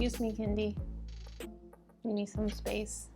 Excuse me, Kindy. You need some space.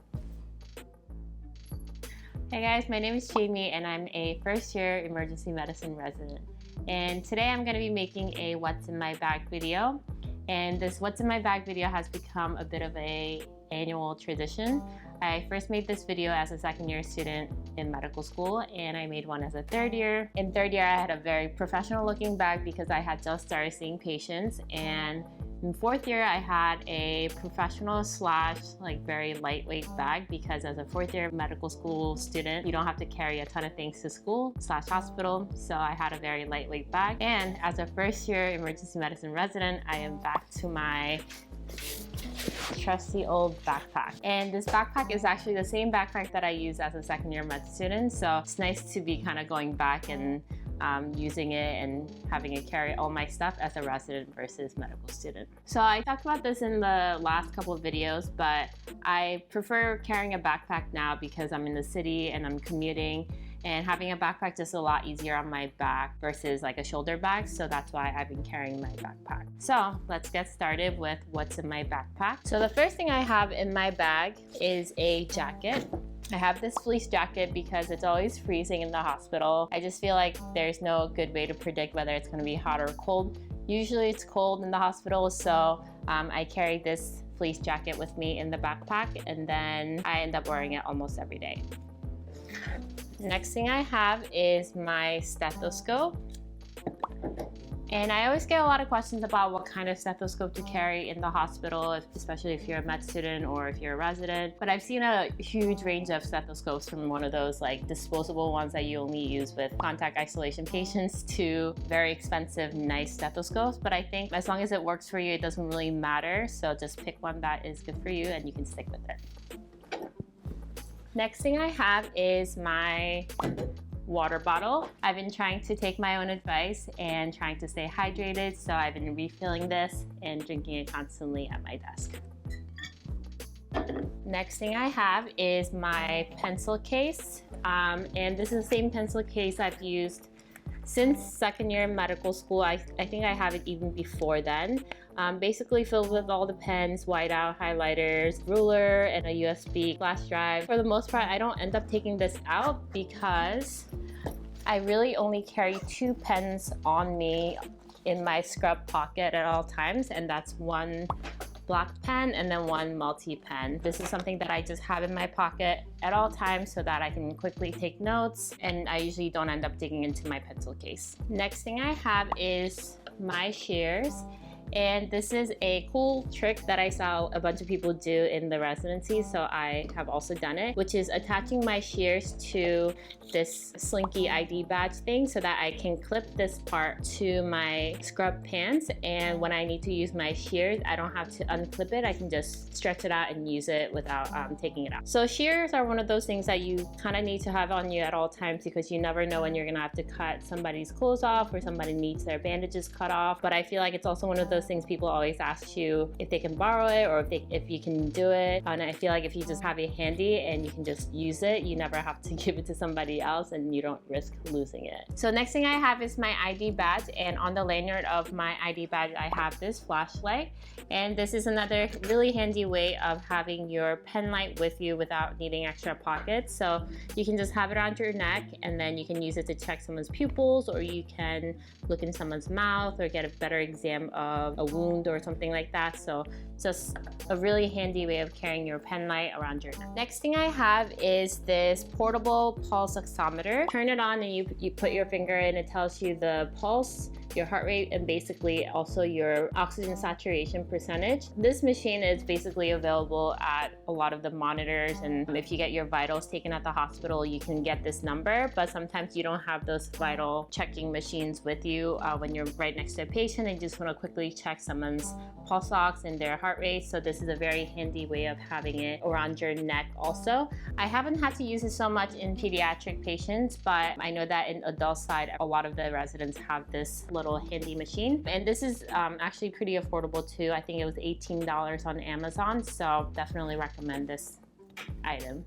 Hey guys, my name is Jamie and I'm a first year emergency medicine resident. And today I'm going to be making a what's in my bag video. And this what's in my bag video has become a bit of a annual tradition. I first made this video as a second year student in medical school, and I made one as a third year. In third year, I had a very professional looking bag because I had just started seeing patients, and in fourth year, I had a professional slash very lightweight bag because as a fourth year medical school student, you don't have to carry a ton of things to school slash hospital. So I had a very lightweight bag. And as a first year emergency medicine resident, I am back to my trusty old backpack. And this backpack is actually the same backpack that I use as a second year med student. So it's nice to be kind of going back and using it and having it carry all my stuff as a resident versus medical student. So I talked about this in the last couple of videos, but I prefer carrying a backpack now because I'm in the city and I'm commuting, and having a backpack just a lot easier on my back versus like a shoulder bag. So that's why I've been carrying my backpack. So let's get started with what's in my backpack. So the first thing I have in my bag is a jacket. I have this fleece jacket because it's always freezing in the hospital. I just feel like there's no good way to predict whether it's gonna be hot or cold. Usually it's cold in the hospital, so I carry this fleece jacket with me in the backpack, and then I end up wearing it almost every day. Next thing I have is my stethoscope. And I always get a lot of questions about what kind of stethoscope to carry in the hospital, especially if you're a med student or if you're a resident. But I've seen a huge range of stethoscopes, from one of those disposable ones that you only use with contact isolation patients to very expensive, nice stethoscopes. But I think as long as it works for you, it doesn't really matter. So just pick one that is good for you and you can stick with it. Next thing I have is my water bottle. I've been trying to take my own advice and trying to stay hydrated, so I've been refilling this and drinking it constantly at my desk. Next thing I have is my pencil case, and this is the same pencil case I've used since second year medical school. I think I have it even before then. Basically filled with all the pens, whiteout, highlighters, ruler, and a USB flash drive. For the most part, I don't end up taking this out because I really only carry 2 pens on me in my scrub pocket at all times, and that's one black pen and then one multi pen. This is something that I just have in my pocket at all times so that I can quickly take notes, and I usually don't end up digging into my pencil case. Next thing I have is my shears. And this is a cool trick that I saw a bunch of people do in the residency, so I have also done it, which is attaching my shears to this slinky ID badge thing so that I can clip this part to my scrub pants, and when I need to use my shears, I don't have to unclip it. I can just stretch it out and use it without taking it out. So shears are one of those things that you kind of need to have on you at all times because you never know when you're gonna have to cut somebody's clothes off or somebody needs their bandages cut off. But I feel like it's also one of those things people always ask you if they can borrow it or if you can do it, and I feel like if you just have it handy and you can just use it, you never have to give it to somebody else and you don't risk losing it. So next thing I have is my ID badge, and on the lanyard of my ID badge I have this flashlight, and this is another really handy way of having your pen light with you without needing extra pockets. So you can just have it around your neck, and then you can use it to check someone's pupils, or you can look in someone's mouth or get a better exam of a wound or something like that. So just a really handy way of carrying your pen light around your neck. Next thing I have is this portable pulse oximeter. Turn it on and you put your finger in, it tells you the pulse, your heart rate, and basically also your oxygen saturation percentage. This machine is basically available at a lot of the monitors, and if you get your vitals taken at the hospital, you can get this number, but sometimes you don't have those vital checking machines with you when you're right next to a patient and you just want to quickly check someone's pulse ox and their heart rate. So this is a very handy way of having it around your neck also. I haven't had to use it so much in pediatric patients, but I know that in adult side, a lot of the residents have this little handy machine. And this is actually pretty affordable too. I think it was $18 on Amazon, so definitely recommend this item.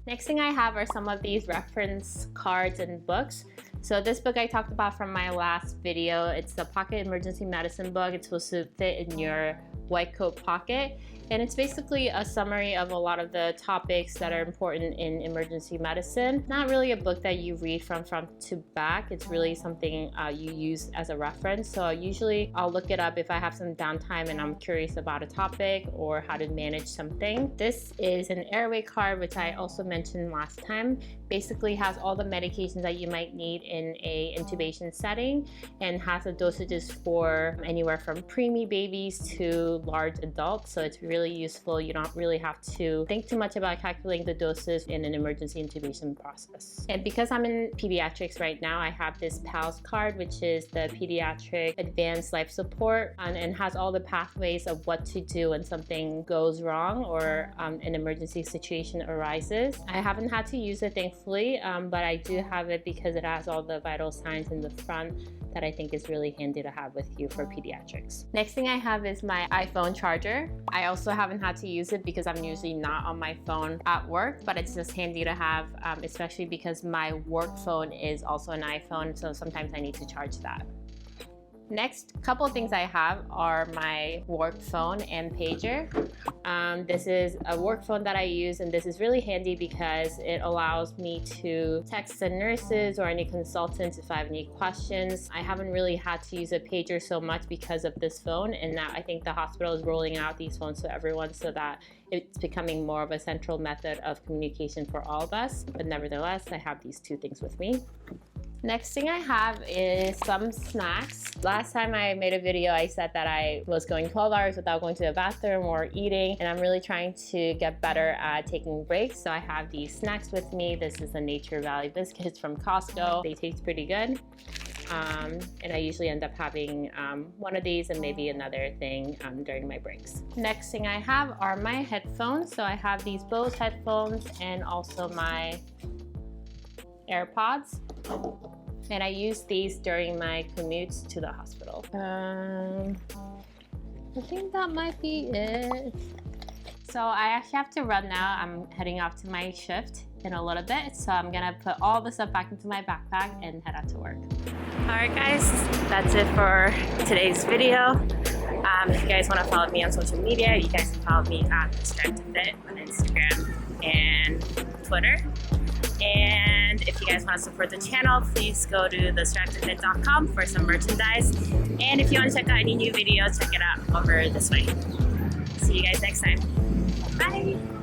Next thing I have are some of these reference cards and books. So this book I talked about from my last video, it's the Pocket Emergency Medicine book. It's supposed to fit in your white coat pocket. And it's basically a summary of a lot of the topics that are important in emergency medicine. Not really a book that you read from front to back. It's really something you use as a reference. So usually I'll look it up if I have some downtime and I'm curious about a topic or how to manage something. This is an airway card, which I also mentioned last time. Basically has all the medications that you might need in a intubation setting and has the dosages for anywhere from preemie babies to large adults. So it's really useful. You don't really have to think too much about calculating the doses in an emergency intubation process. And because I'm in pediatrics right now, I have this PALS card, which is the Pediatric Advanced Life Support, and has all the pathways of what to do when something goes wrong or an emergency situation arises. I haven't had to use it, thankfully, but I do have it because it has all the vital signs in the front that I think is really handy to have with you for pediatrics. Next thing I have is my iPhone charger. I also haven't had to use it because I'm usually not on my phone at work, but it's just handy to have, especially because my work phone is also an iPhone, so sometimes I need to charge that. Next couple of things I have are my work phone and pager. This is a work phone that I use, and this is really handy because it allows me to text the nurses or any consultants if I have any questions. I haven't really had to use a pager so much because of this phone, and now I think the hospital is rolling out these phones to everyone so that it's becoming more of a central method of communication for all of us. But nevertheless, I have these two things with me. Next thing I have is some snacks. Last time I made a video, I said that I was going 12 hours without going to the bathroom or eating, and I'm really trying to get better at taking breaks. So I have these snacks with me. This is the Nature Valley biscuits from Costco. They taste pretty good. And I usually end up having one of these and maybe another thing during my breaks. Next thing I have are my headphones. So I have these Bose headphones and also my AirPods. And I use these during my commutes to the hospital. I think that might be it. So I actually have to run now. I'm heading off to my shift in a little bit. So I'm gonna put all the stuff back into my backpack and head out to work. All right guys, that's it for today's video. If you guys wanna follow me on social media, you guys can follow me at TheStriveToFit on Instagram and Twitter. And if you guys want to support the channel, please go to TheStriveToFit.com for some merchandise. And if you want to check out any new videos, check it out over this way. See you guys next time. Bye!